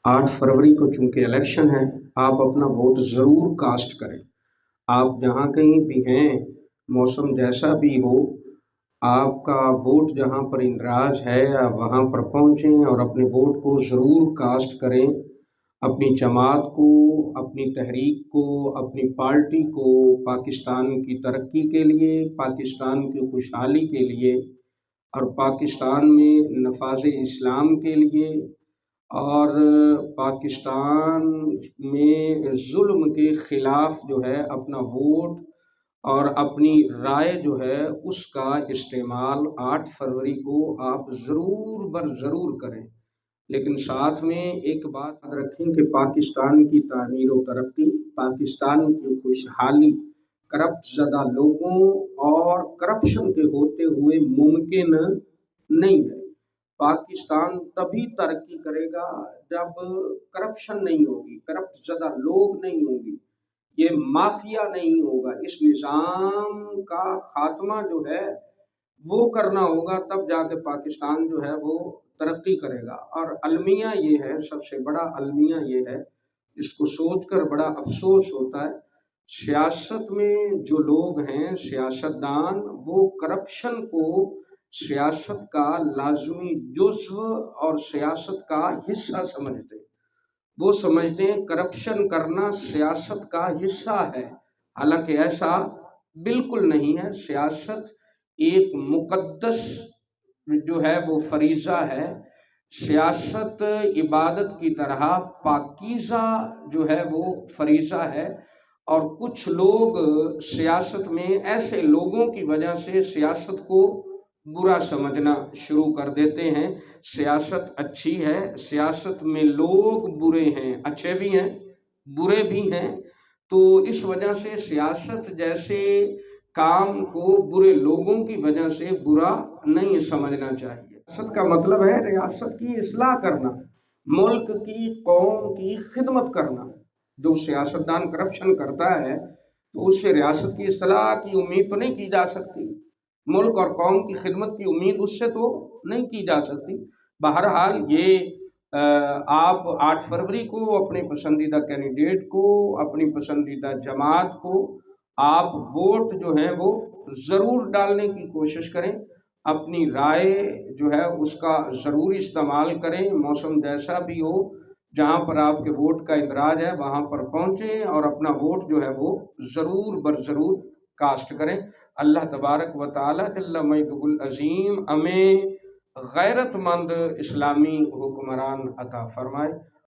8 फरवरी को चूँकि इलेक्शन है, आप अपना वोट ज़रूर कास्ट करें। आप जहाँ कहीं भी हैं, मौसम जैसा भी हो, आपका वोट जहाँ पर इंदराज है आप वहाँ पर पहुँचें और अपने वोट को ज़रूर कास्ट करें। अपनी जमात को, अपनी तहरीक को, अपनी पार्टी को पाकिस्तान की तरक्की के लिए, पाकिस्तान की खुशहाली के लिए और पाकिस्तान में नफाज़ इस्लाम के लिए और पाकिस्तान में ज़ुल्म के ख़िलाफ़ जो है अपना वोट और अपनी राय जो है उसका इस्तेमाल 8 फरवरी को आप ज़रूर बर ज़रूर करें। लेकिन साथ में एक बात याद रखें कि पाकिस्तान की तामीर व तरक्की, पाकिस्तान की खुशहाली करप्ट ज़दा लोगों और करप्शन के होते हुए मुमकिन नहीं है। पाकिस्तान तभी तरक्की करेगा जब करप्शन नहीं होगी, करप्ट ज़दा लोग नहीं होंगे, ये माफिया नहीं होगा। इस निज़ाम का खात्मा जो है वो करना होगा, तब जाके पाकिस्तान जो है वो तरक्की करेगा। और अलमिया ये है, सबसे बड़ा अलमिया ये है, इसको सोचकर बड़ा अफसोस होता है, सियासत में जो लोग हैं सियासतदान, वो करप्शन को सियासत का लाजमी जुज़्व और सियासत का हिस्सा समझते हैं। वो समझते हैं करप्शन करना सियासत का हिस्सा है, हालांकि ऐसा बिल्कुल नहीं है। सियासत एक मुक़द्दस जो है वो फरीज़ा है। सियासत इबादत की तरह पाकीज़ा जो है वो फरीज़ा है। और कुछ लोग सियासत में ऐसे लोगों की वजह से सियासत को बुरा समझना शुरू कर देते हैं। सियासत अच्छी है, सियासत में लोग बुरे हैं, अच्छे भी हैं, बुरे भी हैं, तो इस वजह से सियासत जैसे काम को बुरे लोगों की वजह से बुरा नहीं समझना चाहिए। सियासत का मतलब है रियासत की इस्लाह करना, मुल्क की, कौम की खिदमत करना। जो सियासतदान करप्शन करता है तो उससे रियासत की इस्लाह की उम्मीद तो नहीं की जा सकती, मुल्क और कौम की खिदमत की उम्मीद उससे तो नहीं की जा सकती। बहरहाल ये आप 8 फरवरी को अपने पसंदीदा कैंडिडेट को, अपनी पसंदीदा जमात को आप वोट जो है वो ज़रूर डालने की कोशिश करें। अपनी राय जो है उसका ज़रूर इस्तेमाल करें। मौसम जैसा भी हो, जहाँ पर आपके वोट का इंदराज है वहाँ पर पहुँचें और अपना वोट जो है वो ज़रूर बर ज़रूर कास्ट करें। अल्लाह तबारक व ताला जल्ल मजदुल अज़ीम हमें गैरतमंद इस्लामी हुक्मरान अता फरमाए।